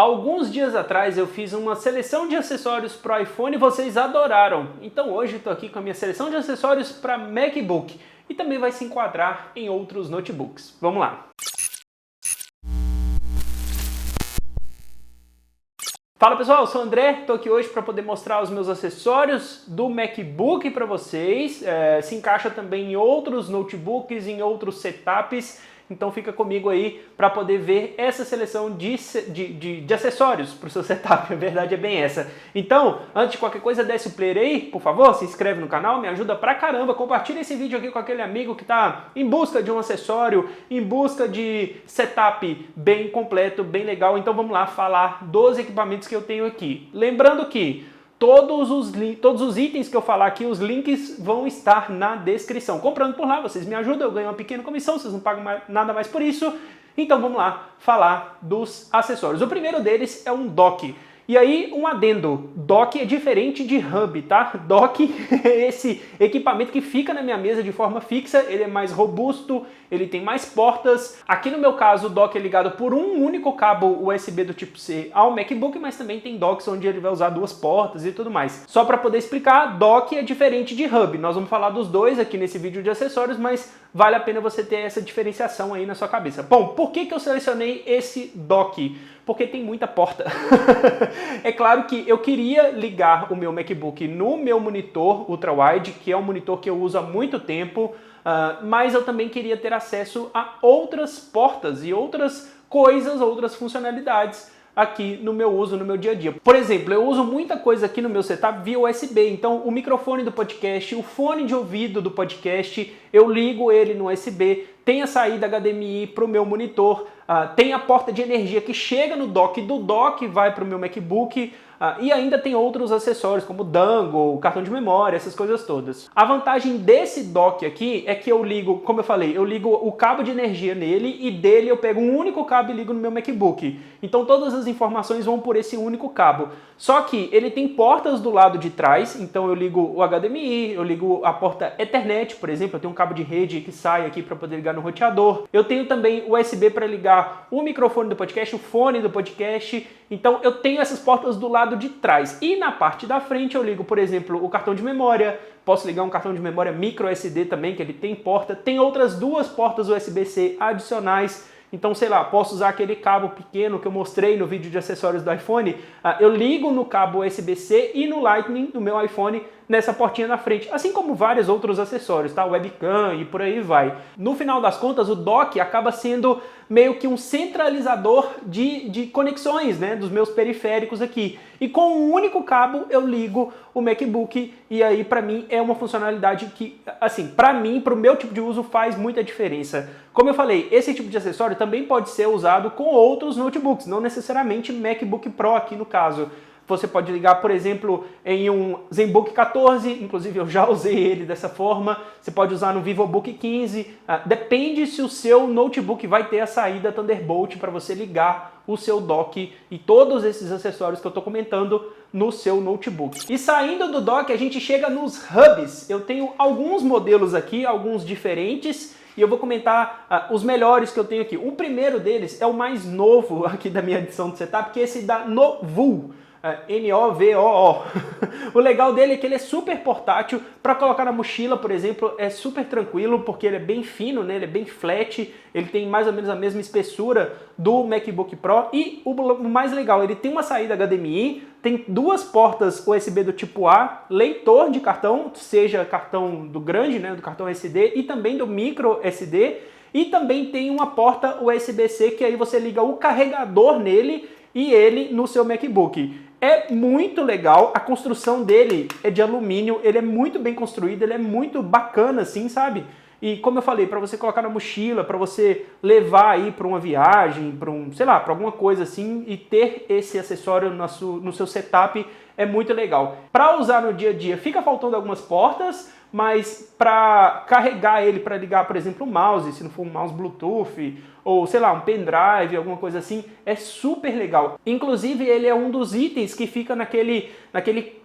Alguns dias atrás eu fiz uma seleção de acessórios para o iPhone e vocês adoraram. Então hoje estou aqui com a minha seleção de acessórios para MacBook e também vai se enquadrar em outros notebooks. Vamos lá! Fala pessoal, eu sou o André, estou aqui hoje para poder mostrar os meus acessórios do MacBook para vocês. Se encaixa também em outros notebooks, em outros setups. Então fica comigo aí para poder ver essa seleção de acessórios para o seu setup, a verdade é bem essa. Então, antes de qualquer coisa, desce o player aí, por favor, se inscreve no canal, me ajuda pra caramba, compartilha esse vídeo aqui com aquele amigo que está em busca de um acessório, em busca de setup bem completo, bem legal. Então vamos lá falar dos equipamentos que eu tenho aqui. Lembrando que todos os itens que eu falar aqui, os links vão estar na descrição. Comprando por lá, vocês me ajudam, eu ganho uma pequena comissão, vocês não pagam nada mais por isso. Então vamos lá falar dos acessórios. O primeiro deles é um dock. E aí, um adendo, dock é diferente de hub, tá? Dock é esse equipamento que fica na minha mesa de forma fixa, ele é mais robusto, ele tem mais portas. Aqui no meu caso, o dock é ligado por um único cabo USB do tipo C ao MacBook, mas também tem docks onde ele vai usar duas portas e tudo mais. Só para poder explicar, dock é diferente de hub. Nós vamos falar dos dois aqui nesse vídeo de acessórios, mas vale a pena você ter essa diferenciação aí na sua cabeça. Bom, por que eu selecionei esse dock? Porque tem muita porta. É claro que eu queria ligar o meu MacBook no meu monitor ultrawide, que é um monitor que eu uso há muito tempo, mas eu também queria ter acesso a outras portas e outras coisas, outras funcionalidades aqui no meu uso, no meu dia a dia. Por exemplo, eu uso muita coisa aqui no meu setup via USB, então o microfone do podcast, o fone de ouvido do podcast, eu ligo ele no USB, tem a saída HDMI para o meu monitor, tem a porta de energia que chega no dock, do dock vai para o meu MacBook, e ainda tem outros acessórios como dongle, cartão de memória, essas coisas todas. A vantagem desse dock aqui é que eu ligo, como eu falei, eu ligo o cabo de energia nele e dele eu pego um único cabo e ligo no meu MacBook. Então todas as informações vão por esse único cabo. Só que ele tem portas do lado de trás, então eu ligo o HDMI, eu ligo a porta Ethernet, por exemplo, eu tenho um cabo de rede que sai aqui para poder ligar no roteador. Eu tenho também o USB para ligar o microfone do podcast, o fone do podcast. Então eu tenho essas portas do lado de trás. E na parte da frente eu ligo, por exemplo, o cartão de memória. Posso ligar um cartão de memória micro SD também, que ele tem porta. Tem outras duas portas USB-C adicionais. Então, sei lá, posso usar aquele cabo pequeno que eu mostrei no vídeo de acessórios do iPhone. Eu ligo no cabo USB-C e no Lightning do meu iPhone nessa portinha na frente, assim como vários outros acessórios, tá? Webcam e por aí vai. No final das contas, o dock acaba sendo meio que um centralizador de conexões, né, dos meus periféricos aqui. E com um único cabo eu ligo o MacBook e aí para mim é uma funcionalidade que, assim, para mim, para o meu tipo de uso faz muita diferença. Como eu falei, esse tipo de acessório também pode ser usado com outros notebooks, não necessariamente MacBook Pro aqui no caso. Você pode ligar, por exemplo, em um ZenBook 14, inclusive eu já usei ele dessa forma. Você pode usar no VivoBook 15. Depende se o seu notebook vai ter a saída Thunderbolt para você ligar o seu dock e todos esses acessórios que eu estou comentando no seu notebook. E saindo do dock, a gente chega nos hubs. Eu tenho alguns modelos aqui, alguns diferentes, e eu vou comentar os melhores que eu tenho aqui. O primeiro deles é o mais novo aqui da minha edição do setup, que é esse da Novoo. N-O-V-O-O. O legal dele é que ele é super portátil, para colocar na mochila, por exemplo, é super tranquilo, porque ele é bem fino, né? Ele é bem flat, ele tem mais ou menos a mesma espessura do MacBook Pro, e o mais legal, ele tem uma saída HDMI, tem duas portas USB do tipo A, leitor de cartão, seja cartão do grande, né, do cartão SD, e também do micro SD, e também tem uma porta USB-C, que aí você liga o carregador nele e ele no seu MacBook. É muito legal, a construção dele é de alumínio, ele é muito bem construído, ele é muito bacana assim, sabe? E como eu falei, para você colocar na mochila, para você levar aí para uma viagem, para sei lá, para alguma coisa assim, e ter esse acessório no seu setup é muito legal. Para usar no dia a dia, fica faltando algumas portas, mas para carregar ele, para ligar, por exemplo, o mouse, se não for um mouse Bluetooth, ou sei lá, um pendrive, alguma coisa assim, é super legal. Inclusive ele é um dos itens que fica naquele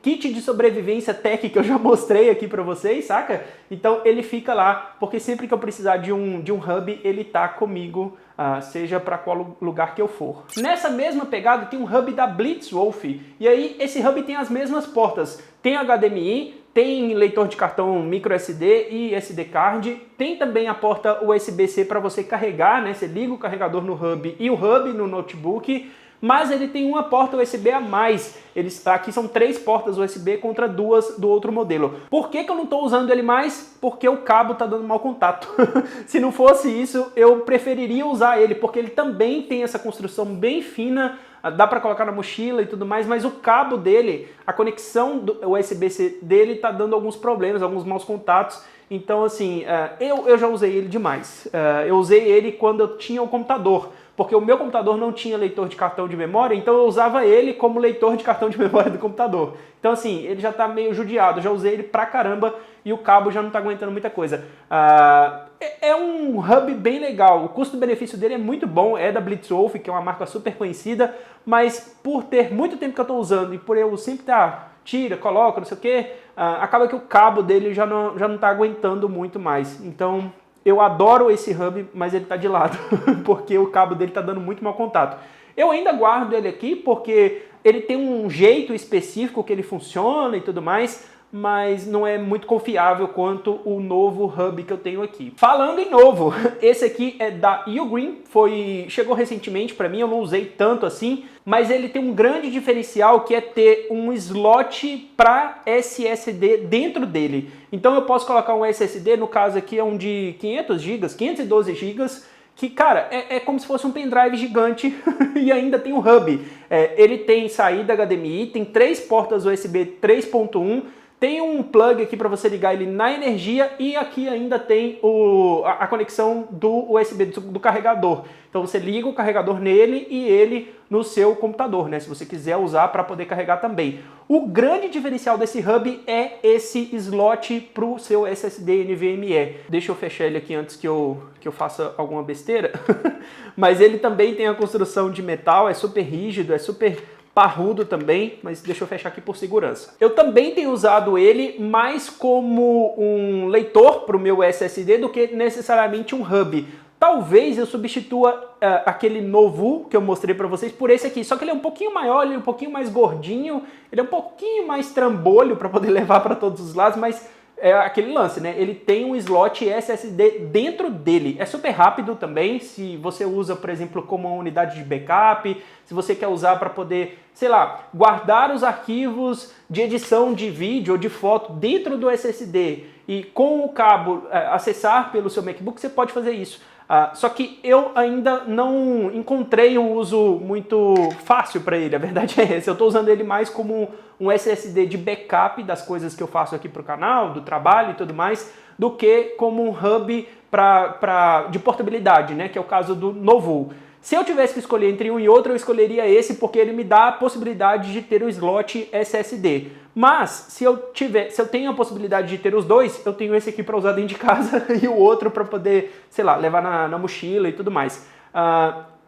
kit de sobrevivência tech que eu já mostrei aqui pra vocês, saca? Então ele fica lá, porque sempre que eu precisar de um hub, ele tá comigo, seja para qual lugar que eu for. Nessa mesma pegada tem um hub da Blitzwolf, e aí esse hub tem as mesmas portas, tem HDMI, tem leitor de cartão microSD e SD card, tem também a porta USB-C para você carregar, né? Você liga o carregador no hub e o hub no notebook, mas ele tem uma porta USB a mais. Aqui são 3 portas USB contra 2 do outro modelo. Por que eu não estou usando ele mais? Porque o cabo está dando mau contato. Se não fosse isso, eu preferiria usar ele, porque ele também tem essa construção bem fina, dá para colocar na mochila e tudo mais, mas o cabo dele, a conexão do USB-C dele está dando alguns problemas, alguns maus contatos. Então assim, eu já usei ele demais. Eu usei ele quando eu tinha o computador, porque o meu computador não tinha leitor de cartão de memória, então eu usava ele como leitor de cartão de memória do computador. Então assim, ele já está meio judiado, já usei ele pra caramba e o cabo já não está aguentando muita coisa. É um hub bem legal, o custo-benefício dele é muito bom, é da Blitzwolf, que é uma marca super conhecida, mas por ter muito tempo que eu estou usando e por eu sempre estar tira, coloca, não sei o que, acaba que o cabo dele já não está aguentando muito mais. Então eu adoro esse hub, mas ele está de lado, porque o cabo dele está dando muito mau contato. Eu ainda guardo ele aqui porque ele tem um jeito específico que ele funciona e tudo mais, mas não é muito confiável quanto o novo hub que eu tenho aqui. Falando em novo, esse aqui é da Ugreen, chegou recentemente para mim, eu não usei tanto assim, mas ele tem um grande diferencial que é ter um slot para SSD dentro dele. Então eu posso colocar um SSD, no caso aqui é um de 500 GB, 512 GB, que, cara, é como se fosse um pendrive gigante e ainda tem um hub. Ele tem saída HDMI, tem 3 portas USB 3.1, tem um plug aqui para você ligar ele na energia e aqui ainda tem a conexão do USB, do carregador. Então você liga o carregador nele e ele no seu computador, né? Se você quiser usar para poder carregar também. O grande diferencial desse hub é esse slot para o seu SSD NVMe. Deixa eu fechar ele aqui antes que eu faça alguma besteira. Mas ele também tem a construção de metal, é super rígido, é super parrudo também, mas deixa eu fechar aqui por segurança. Eu também tenho usado ele mais como um leitor para o meu SSD do que necessariamente um hub. Talvez eu substitua aquele novo que eu mostrei para vocês por esse aqui, só que ele é um pouquinho maior, ele é um pouquinho mais gordinho, ele é um pouquinho mais trambolho para poder levar para todos os lados, mas é aquele lance, né? Ele tem um slot SSD dentro dele. É super rápido também, se você usa, por exemplo, como uma unidade de backup, se você quer usar para poder, sei lá, guardar os arquivos de edição de vídeo ou de foto dentro do SSD e com o cabo acessar pelo seu MacBook, você pode fazer isso. Só que eu ainda não encontrei um uso muito fácil para ele, a verdade é essa. Eu estou usando ele mais como um SSD de backup das coisas que eu faço aqui para o canal, do trabalho e tudo mais, do que como um hub de portabilidade, né? Que é o caso do Novoo. Se eu tivesse que escolher entre um e outro, eu escolheria esse porque ele me dá a possibilidade de ter o slot SSD. Mas, se eu tenho a possibilidade de ter os dois, eu tenho esse aqui para usar dentro de casa e o outro para poder, sei lá, levar na mochila e tudo mais.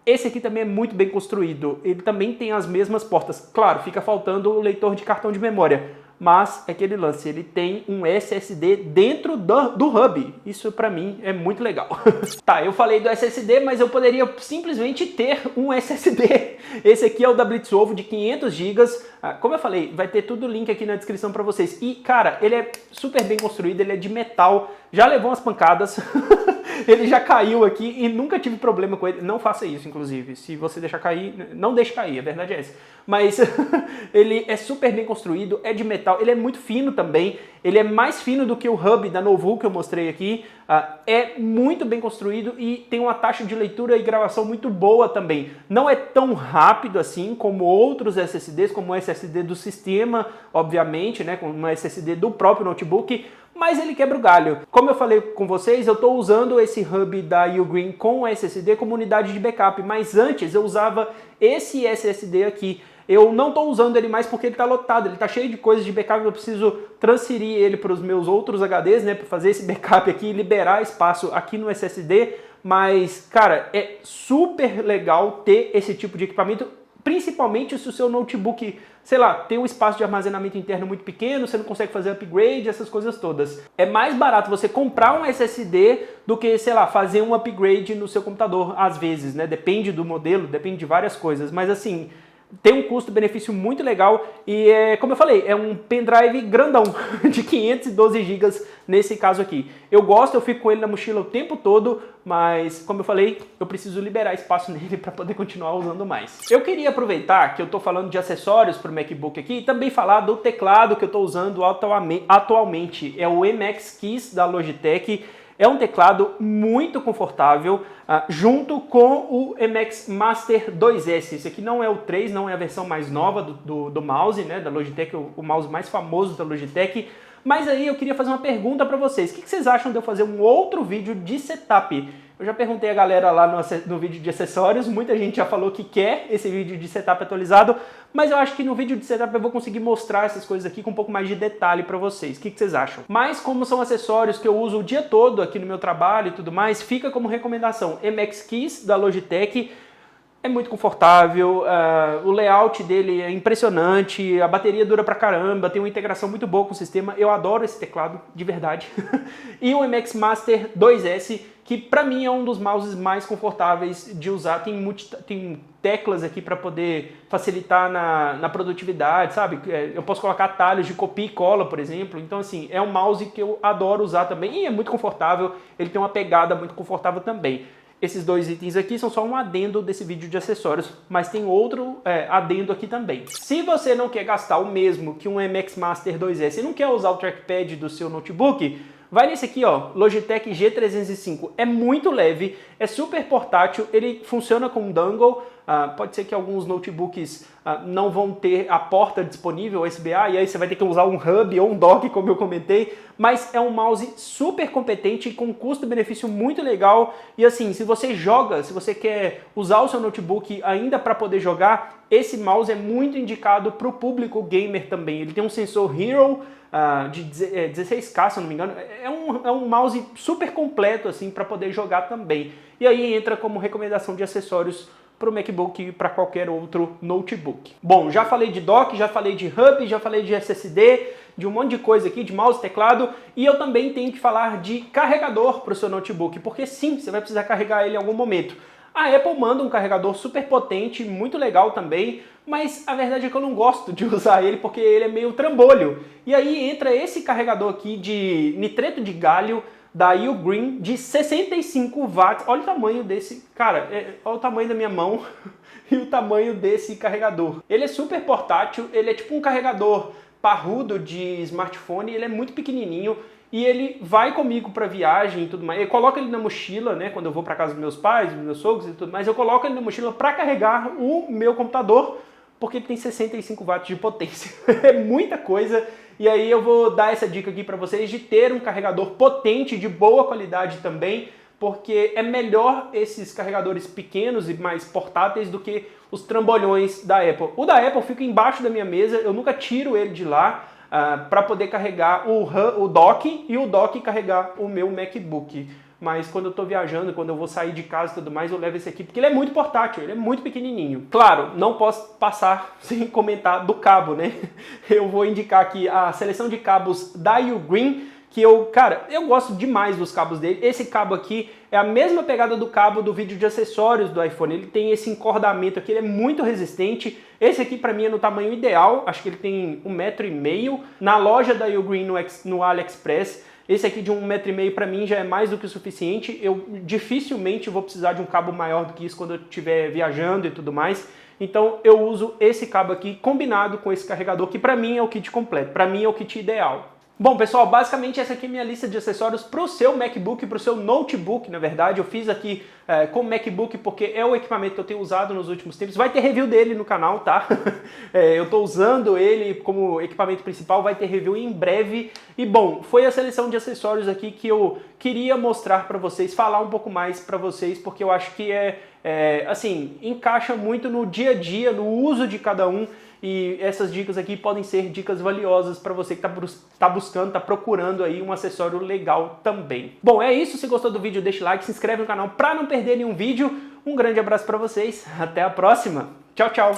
Esse aqui também é muito bem construído. Ele também tem as mesmas portas. Claro, fica faltando o leitor de cartão de memória. Mas é aquele lance, ele tem um SSD dentro do hub. Isso pra mim é muito legal. Tá, eu falei do SSD, mas eu poderia simplesmente ter um SSD. Esse aqui é o da Blitzwolf de 500 GB. Como eu falei, vai ter tudo o link aqui na descrição pra vocês. E, cara, ele é super bem construído, ele é de metal. Já levou umas pancadas. Ele já caiu aqui e nunca tive problema com ele. Não faça isso, inclusive. Se você deixar cair, não deixe cair, a verdade é essa. Mas ele é super bem construído, é de metal, ele é muito fino também. Ele é mais fino do que o hub da Novoo que eu mostrei aqui. É muito bem construído e tem uma taxa de leitura e gravação muito boa também. Não é tão rápido assim como outros SSDs, como o SSD do sistema, obviamente, né, como o SSD do próprio notebook, mas ele quebra o galho. Como eu falei com vocês, eu estou usando esse hub da Ugreen com SSD como unidade de backup, mas antes eu usava esse SSD aqui. Eu não estou usando ele mais porque ele está lotado, ele está cheio de coisas de backup, eu preciso transferir ele para os meus outros HDs, né, para fazer esse backup aqui e liberar espaço aqui no SSD, mas, cara, é super legal ter esse tipo de equipamento, principalmente se o seu notebook, sei lá, tem um espaço de armazenamento interno muito pequeno, você não consegue fazer upgrade, essas coisas todas. É mais barato você comprar um SSD do que, sei lá, fazer um upgrade no seu computador, às vezes, né? Depende do modelo, depende de várias coisas, mas assim, tem um custo-benefício muito legal e, como eu falei, é um pendrive grandão, de 512 GB nesse caso aqui. Eu gosto, eu fico com ele na mochila o tempo todo, mas, como eu falei, eu preciso liberar espaço nele para poder continuar usando mais. Eu queria aproveitar que eu estou falando de acessórios para o MacBook aqui e também falar do teclado que eu estou usando atualmente. É o MX Keys da Logitech. É um teclado muito confortável, junto com o MX Master 2S. Esse aqui não é o 3, não é a versão mais nova do mouse, né, da Logitech, o mouse mais famoso da Logitech. Mas aí eu queria fazer uma pergunta para vocês. O que vocês acham de eu fazer um outro vídeo de setup? Eu já perguntei a galera lá no vídeo de acessórios, muita gente já falou que quer esse vídeo de setup atualizado, mas eu acho que no vídeo de setup eu vou conseguir mostrar essas coisas aqui com um pouco mais de detalhe para vocês. O que vocês acham? Mas como são acessórios que eu uso o dia todo aqui no meu trabalho e tudo mais, fica como recomendação MX Keys da Logitech. É muito confortável, o layout dele é impressionante, a bateria dura pra caramba, tem uma integração muito boa com o sistema, eu adoro esse teclado, de verdade. E o MX Master 2S, que pra mim é um dos mouses mais confortáveis de usar, tem teclas aqui para poder facilitar na produtividade, sabe? Eu posso colocar atalhos de copia e cola, por exemplo, então assim, é um mouse que eu adoro usar também e é muito confortável, ele tem uma pegada muito confortável também. Esses dois itens aqui são só um adendo desse vídeo de acessórios, mas tem outro adendo aqui também. Se você não quer gastar o mesmo que um MX Master 2S e não quer usar o trackpad do seu notebook, vai nesse aqui, ó, Logitech G305. É muito leve, é super portátil, ele funciona com dongle. Pode ser que alguns notebooks não vão ter a porta disponível USB-A e aí você vai ter que usar um hub ou um dock, como eu comentei, mas é um mouse super competente com custo-benefício muito legal. E assim, se você joga, se você quer usar o seu notebook ainda para poder jogar, esse mouse é muito indicado para o público gamer também. Ele tem um sensor Hero de 16K, se eu não me engano. É um mouse super completo assim para poder jogar também. E aí entra como recomendação de acessórios para o MacBook e para qualquer outro notebook. Bom, já falei de dock, já falei de hub, já falei de SSD, de um monte de coisa aqui, de mouse, teclado, e eu também tenho que falar de carregador para o seu notebook, porque sim, você vai precisar carregar ele em algum momento. A Apple manda um carregador super potente, muito legal também, mas a verdade é que eu não gosto de usar ele porque ele é meio trambolho. E aí entra esse carregador aqui de nitreto de galho, da Ugreen, de 65 watts. Olha o tamanho desse, cara, olha o tamanho da minha mão e o tamanho desse carregador. Ele é super portátil, ele é tipo um carregador parrudo de smartphone, ele é muito pequenininho e ele vai comigo para viagem e tudo mais. Eu coloco ele na mochila, né, quando eu vou para casa dos meus pais, dos meus sogros e tudo mais, eu coloco ele na mochila para carregar o meu computador, porque ele tem 65 watts de potência. É muita coisa. E aí eu vou dar essa dica aqui para vocês de ter um carregador potente, de boa qualidade também, porque é melhor esses carregadores pequenos e mais portáteis do que os trambolhões da Apple. O da Apple fica embaixo da minha mesa, eu nunca tiro ele de lá para poder carregar o dock e o dock carregar o meu MacBook. Mas quando eu estou viajando, quando eu vou sair de casa e tudo mais, eu levo esse aqui, porque ele é muito portátil, ele é muito pequenininho. Claro, não posso passar sem comentar do cabo, né? Eu vou indicar aqui a seleção de cabos da Ugreen, que eu gosto demais dos cabos dele. Esse cabo aqui é a mesma pegada do cabo do vídeo de acessórios do iPhone. Ele tem esse encordamento aqui, ele é muito resistente. Esse aqui para mim é no tamanho ideal, acho que ele tem 1,5 m. Na loja da Ugreen no AliExpress, esse aqui de 1,5 m para mim já é mais do que o suficiente. Eu dificilmente vou precisar de um cabo maior do que isso quando eu estiver viajando e tudo mais. Então eu uso esse cabo aqui combinado com esse carregador, que para mim é o kit completo, para mim é o kit ideal. Bom, pessoal, basicamente essa aqui é minha lista de acessórios para o seu MacBook, para o seu notebook, na verdade. Eu fiz aqui com o MacBook porque é o equipamento que eu tenho usado nos últimos tempos. Vai ter review dele no canal, tá? Eu estou usando ele como equipamento principal, vai ter review em breve. E bom, foi a seleção de acessórios aqui que eu queria mostrar para vocês, falar um pouco mais para vocês, porque eu acho que assim, encaixa muito no dia a dia, no uso de cada um. e essas dicas aqui podem ser dicas valiosas para você que está buscando, está procurando aí um acessório legal também. Bom, é isso. Se gostou do vídeo, deixa o like, se inscreve no canal para não perder nenhum vídeo. Um grande abraço para vocês, até a próxima. Tchau, tchau!